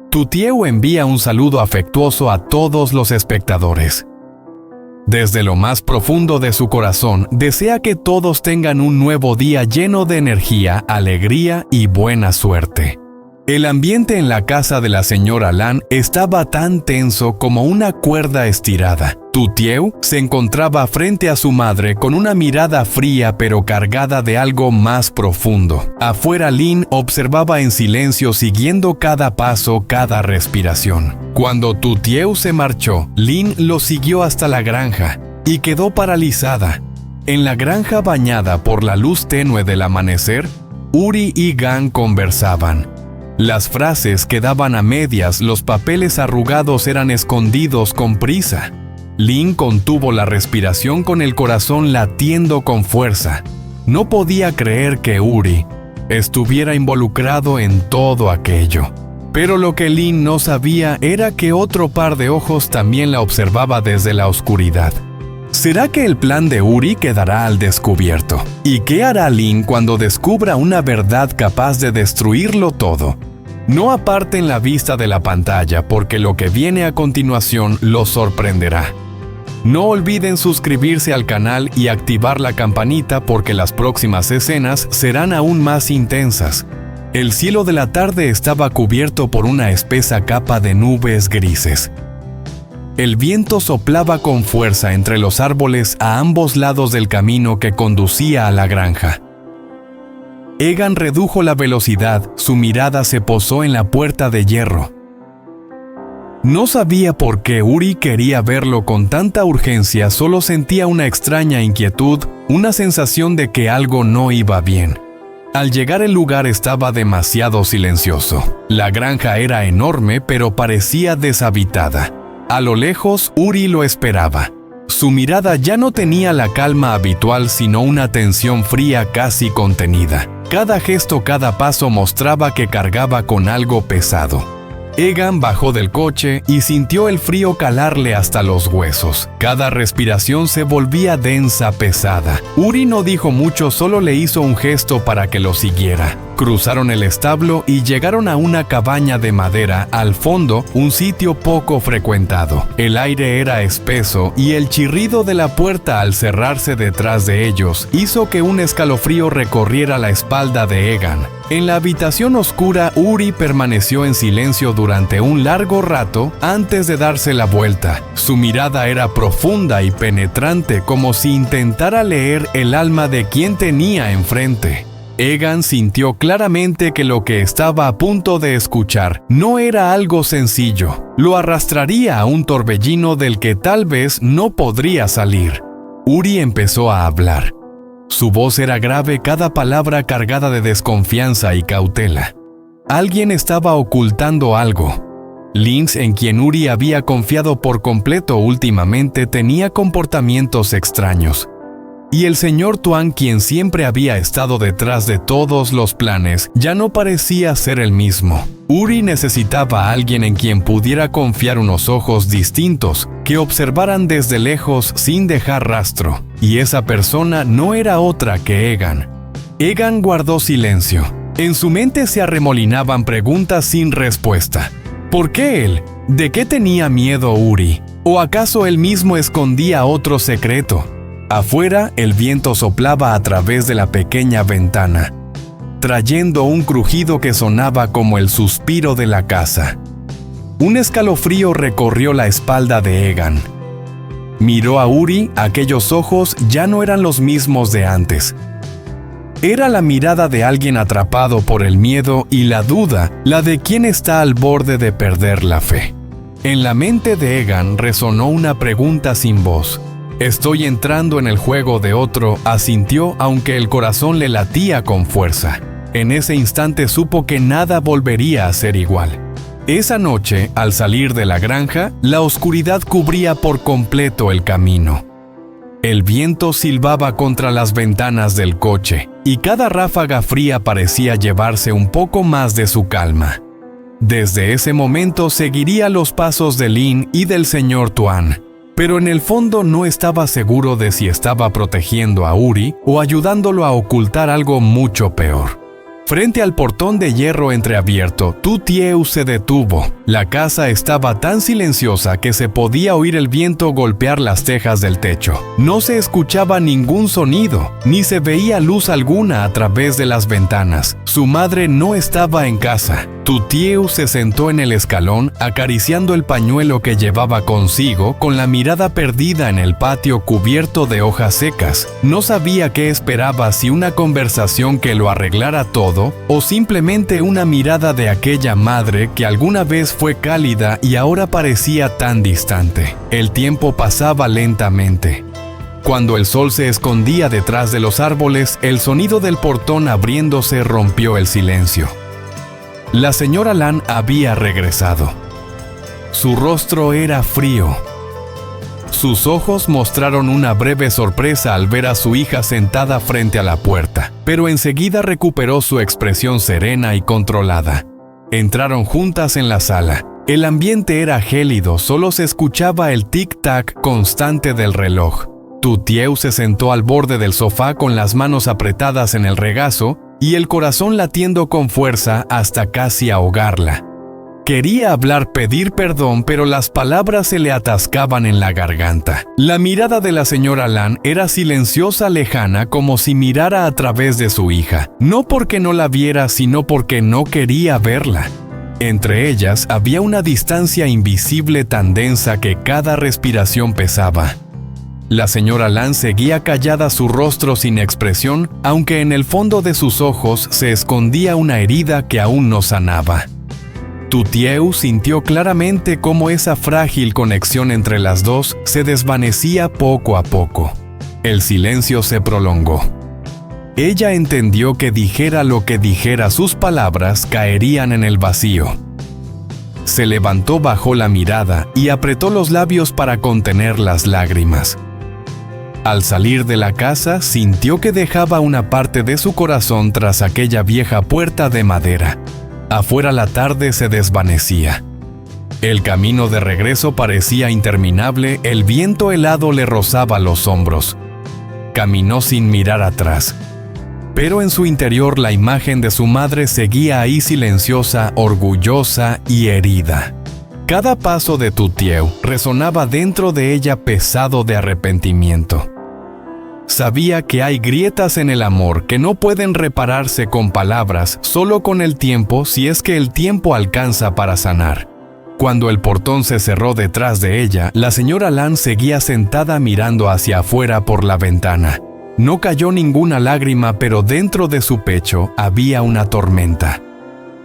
Tutieu envía un saludo afectuoso a todos los espectadores. Desde lo más profundo de su corazón, desea que todos tengan un nuevo día lleno de energía, alegría y buena suerte. El ambiente en la casa de la señora Lan estaba tan tenso como una cuerda estirada. Tutieu se encontraba frente a su madre con una mirada fría pero cargada de algo más profundo. Afuera, Lin observaba en silencio, siguiendo cada paso, cada respiración. Cuando Tutieu se marchó, Lin lo siguió hasta la granja y quedó paralizada. En la granja, bañada por la luz tenue del amanecer, Uri y Gang conversaban. Las frases quedaban a medias, los papeles arrugados eran escondidos con prisa. Lin contuvo la respiración con el corazón latiendo con fuerza. No podía creer que Uri estuviera involucrado en todo aquello. Pero lo que Lin no sabía era que otro par de ojos también la observaba desde la oscuridad. ¿Será que el plan de Uri quedará al descubierto? ¿Y qué hará Lin cuando descubra una verdad capaz de destruirlo todo? No aparten la vista de la pantalla, porque lo que viene a continuación los sorprenderá. No olviden suscribirse al canal y activar la campanita, porque las próximas escenas serán aún más intensas. El cielo de la tarde estaba cubierto por una espesa capa de nubes grises. El viento soplaba con fuerza entre los árboles a ambos lados del camino que conducía a la granja. Egan redujo la velocidad, su mirada se posó en la puerta de hierro. No sabía por qué Uri quería verlo con tanta urgencia, solo sentía una extraña inquietud, una sensación de que algo no iba bien. Al llegar el lugar estaba demasiado silencioso. La granja era enorme, pero parecía deshabitada. A lo lejos, Uri lo esperaba. Su mirada ya no tenía la calma habitual, sino una tensión fría casi contenida. Cada gesto, cada paso mostraba que cargaba con algo pesado. Egan bajó del coche y sintió el frío calarle hasta los huesos. Cada respiración se volvía densa, pesada. Uri no dijo mucho, solo le hizo un gesto para que lo siguiera. Cruzaron el establo y llegaron a una cabaña de madera, al fondo, un sitio poco frecuentado. El aire era espeso y el chirrido de la puerta al cerrarse detrás de ellos hizo que un escalofrío recorriera la espalda de Egan. En la habitación oscura, Uri permaneció en silencio durante un largo rato antes de darse la vuelta. Su mirada era profunda y penetrante, como si intentara leer el alma de quien tenía enfrente. Egan sintió claramente que lo que estaba a punto de escuchar no era algo sencillo. Lo arrastraría a un torbellino del que tal vez no podría salir. Uri empezó a hablar. Su voz era grave, cada palabra cargada de desconfianza y cautela. Alguien estaba ocultando algo. Lin, en quien Uri había confiado por completo últimamente, tenía comportamientos extraños. Y el señor Tuan, quien siempre había estado detrás de todos los planes, ya no parecía ser el mismo. Uri necesitaba a alguien en quien pudiera confiar, unos ojos distintos, que observaran desde lejos sin dejar rastro. Y esa persona no era otra que Egan. Egan guardó silencio. En su mente se arremolinaban preguntas sin respuesta. ¿Por qué él? ¿De qué tenía miedo Uri? ¿O acaso él mismo escondía otro secreto? Afuera, el viento soplaba a través de la pequeña ventana, trayendo un crujido que sonaba como el suspiro de la casa. Un escalofrío recorrió la espalda de Egan. Miró a Uri, aquellos ojos ya no eran los mismos de antes. Era la mirada de alguien atrapado por el miedo y la duda, la de quien está al borde de perder la fe. En la mente de Egan resonó una pregunta sin voz. «Estoy entrando en el juego de otro», asintió, aunque el corazón le latía con fuerza. En ese instante supo que nada volvería a ser igual. Esa noche, al salir de la granja, la oscuridad cubría por completo el camino. El viento silbaba contra las ventanas del coche, y cada ráfaga fría parecía llevarse un poco más de su calma. Desde ese momento seguiría los pasos de Lin y del señor Tuan, pero en el fondo no estaba seguro de si estaba protegiendo a Uri o ayudándolo a ocultar algo mucho peor. Frente al portón de hierro entreabierto, Tutieu se detuvo. La casa estaba tan silenciosa que se podía oír el viento golpear las tejas del techo. No se escuchaba ningún sonido, ni se veía luz alguna a través de las ventanas. Su madre no estaba en casa. Tutieu se sentó en el escalón, acariciando el pañuelo que llevaba consigo, con la mirada perdida en el patio cubierto de hojas secas. No sabía qué esperaba, si una conversación que lo arreglara todo, o simplemente una mirada de aquella madre que alguna vez fue cálida y ahora parecía tan distante. El tiempo pasaba lentamente. Cuando el sol se escondía detrás de los árboles, el sonido del portón abriéndose rompió el silencio. La señora Lan había regresado. Su rostro era frío. Sus ojos mostraron una breve sorpresa al ver a su hija sentada frente a la puerta, pero enseguida recuperó su expresión serena y controlada. Entraron juntas en la sala. El ambiente era gélido, solo se escuchaba el tic-tac constante del reloj. Tutieu se sentó al borde del sofá con las manos apretadas en el regazo y el corazón latiendo con fuerza hasta casi ahogarla. Quería hablar, pedir perdón, pero las palabras se le atascaban en la garganta. La mirada de la señora Lan era silenciosa, lejana, como si mirara a través de su hija. No porque no la viera, sino porque no quería verla. Entre ellas había una distancia invisible tan densa que cada respiración pesaba. La señora Lan seguía callada, su rostro sin expresión, aunque en el fondo de sus ojos se escondía una herida que aún no sanaba. Tutieu sintió claramente cómo esa frágil conexión entre las dos se desvanecía poco a poco. El silencio se prolongó. Ella entendió que dijera lo que dijera, sus palabras caerían en el vacío. Se levantó, bajó la mirada y apretó los labios para contener las lágrimas. Al salir de la casa, sintió que dejaba una parte de su corazón tras aquella vieja puerta de madera. Afuera la tarde se desvanecía. El camino de regreso parecía interminable, el viento helado le rozaba los hombros. Caminó sin mirar atrás. Pero en su interior la imagen de su madre seguía ahí, silenciosa, orgullosa y herida. Cada paso de Tutieu resonaba dentro de ella, pesado de arrepentimiento. Sabía que hay grietas en el amor que no pueden repararse con palabras, solo con el tiempo, si es que el tiempo alcanza para sanar. Cuando el portón se cerró detrás de ella, la señora Lan seguía sentada mirando hacia afuera por la ventana. No cayó ninguna lágrima, pero dentro de su pecho había una tormenta.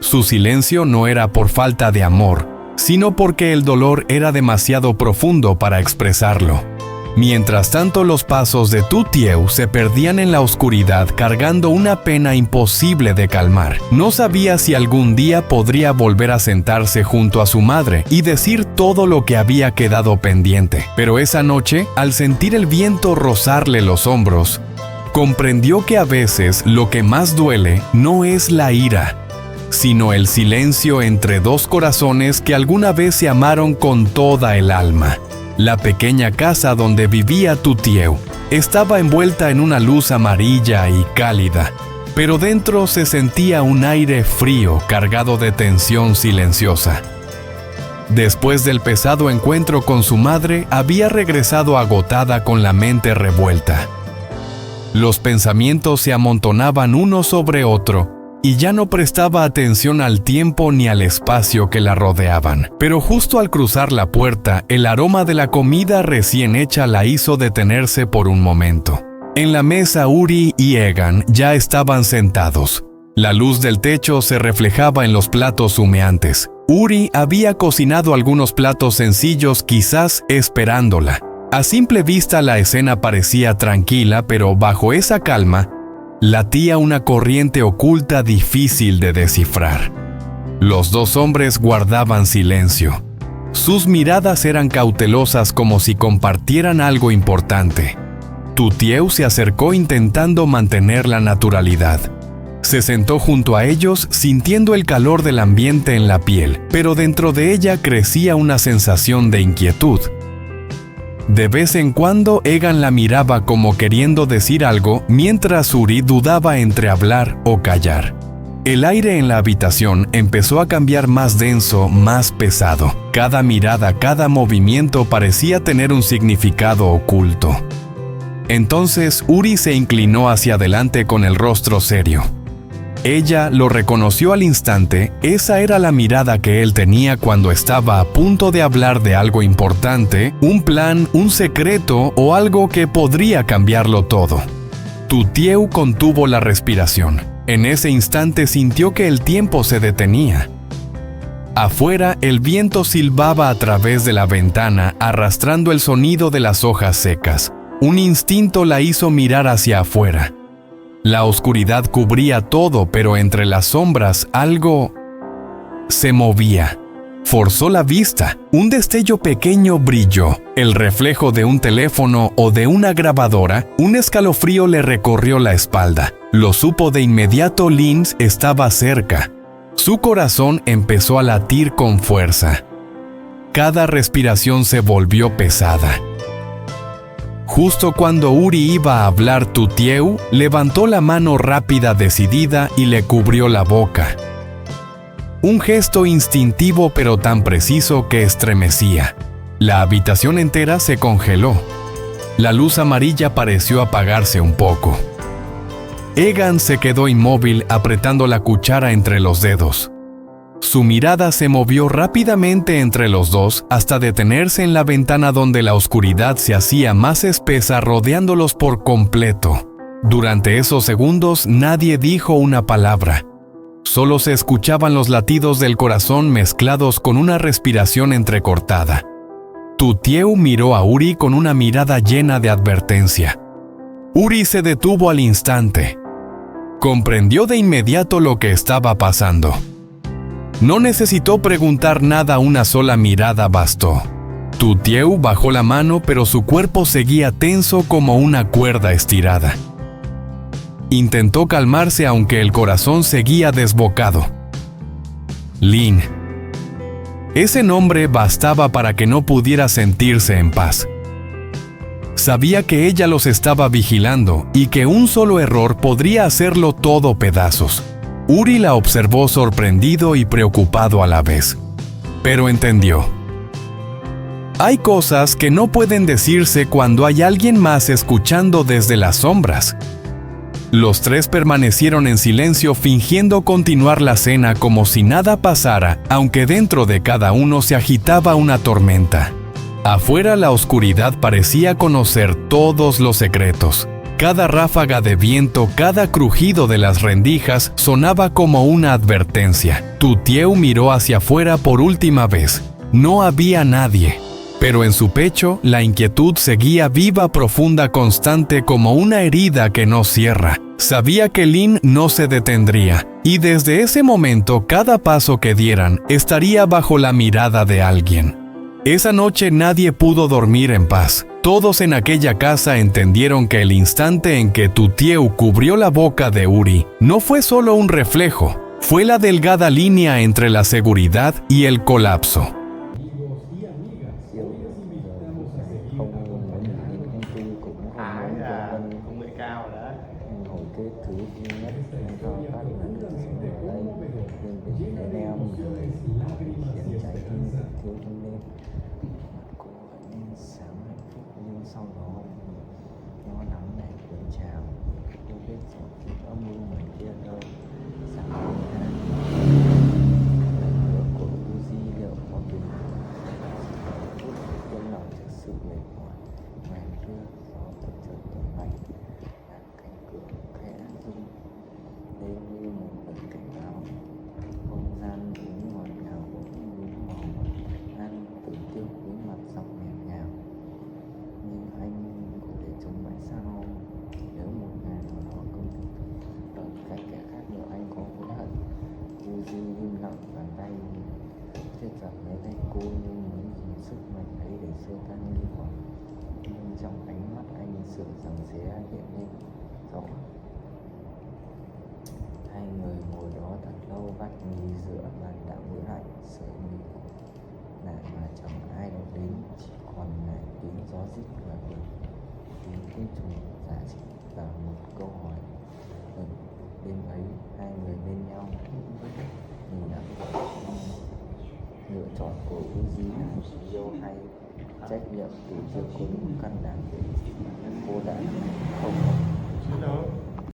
Su silencio no era por falta de amor, sino porque el dolor era demasiado profundo para expresarlo. Mientras tanto, los pasos de Tutieu se perdían en la oscuridad, cargando una pena imposible de calmar. No sabía si algún día podría volver a sentarse junto a su madre y decir todo lo que había quedado pendiente. Pero esa noche, al sentir el viento rozarle los hombros, comprendió que a veces lo que más duele no es la ira, sino el silencio entre dos corazones que alguna vez se amaron con toda el alma. La pequeña casa donde vivía Tutieu estaba envuelta en una luz amarilla y cálida, pero dentro se sentía un aire frío cargado de tensión silenciosa. Después del pesado encuentro con su madre, había regresado agotada con la mente revuelta. Los pensamientos se amontonaban uno sobre otro, y ya no prestaba atención al tiempo ni al espacio que la rodeaban. Pero justo al cruzar la puerta, el aroma de la comida recién hecha la hizo detenerse por un momento. En la mesa, Uri y Egan ya estaban sentados. La luz del techo se reflejaba en los platos humeantes. Uri había cocinado algunos platos sencillos, quizás esperándola. A simple vista la escena parecía tranquila, pero bajo esa calma latía una corriente oculta difícil de descifrar. Los dos hombres guardaban silencio. Sus miradas eran cautelosas, como si compartieran algo importante. Tutieu se acercó intentando mantener la naturalidad. Se sentó junto a ellos, sintiendo el calor del ambiente en la piel, pero dentro de ella crecía una sensación de inquietud. De vez en cuando Egan la miraba como queriendo decir algo, mientras Uri dudaba entre hablar o callar. El aire en la habitación empezó a cambiar más denso, más pesado. Cada mirada, cada movimiento parecía tener un significado oculto. Entonces Uri se inclinó hacia adelante con el rostro serio. Ella lo reconoció al instante. Esa era la mirada que él tenía cuando estaba a punto de hablar de algo importante, un plan, un secreto o algo que podría cambiarlo todo. Tutieu contuvo la respiración. En ese instante sintió que el tiempo se detenía. Afuera, el viento silbaba a través de la ventana, arrastrando el sonido de las hojas secas. Un instinto la hizo mirar hacia afuera. La oscuridad cubría todo, pero entre las sombras algo se movía. Forzó la vista. Un destello pequeño brilló. El reflejo de un teléfono o de una grabadora. Un escalofrío le recorrió la espalda. Lo supo de inmediato. Lynn estaba cerca. Su corazón empezó a latir con fuerza. Cada respiración se volvió pesada. Justo cuando Uri iba a hablar, Tutieu levantó la mano rápida, decidida, y le cubrió la boca. Un gesto instintivo pero tan preciso que estremecía. La habitación entera se congeló. La luz amarilla pareció apagarse un poco. Egan se quedó inmóvil, apretando la cuchara entre los dedos. Su mirada se movió rápidamente entre los dos hasta detenerse en la ventana donde la oscuridad se hacía más espesa, rodeándolos por completo. Durante esos segundos nadie dijo una palabra. Solo se escuchaban los latidos del corazón mezclados con una respiración entrecortada. Tutieu miró a Uri con una mirada llena de advertencia. Uri se detuvo al instante. Comprendió de inmediato lo que estaba pasando. No necesitó preguntar nada, una sola mirada bastó. Tutieu bajó la mano, pero su cuerpo seguía tenso como una cuerda estirada. Intentó calmarse aunque el corazón seguía desbocado. Lynn. Ese nombre bastaba para que no pudiera sentirse en paz. Sabía que ella los estaba vigilando y que un solo error podría hacerlo todo pedazos. Uri la observó sorprendido y preocupado a la vez. Pero entendió. Hay cosas que no pueden decirse cuando hay alguien más escuchando desde las sombras. Los tres permanecieron en silencio, fingiendo continuar la cena como si nada pasara, aunque dentro de cada uno se agitaba una tormenta. Afuera la oscuridad parecía conocer todos los secretos. Cada ráfaga de viento, cada crujido de las rendijas sonaba como una advertencia. Tutieu miró hacia afuera por última vez. No había nadie. Pero en su pecho, la inquietud seguía viva, profunda, constante, como una herida que no cierra. Sabía que Lynn no se detendría, y desde ese momento, cada paso que dieran estaría bajo la mirada de alguien. Esa noche nadie pudo dormir en paz. Todos en aquella casa entendieron que el instante en que Tutieu cubrió la boca de Uri no fue solo un reflejo, fue la delgada línea entre la seguridad y el colapso. Đêm ấy hai người bên nhau. Nhìn là lựa chọn của Uzi là yêu hay, trách nhiệm từ chưa có đủ can đảm để cô đã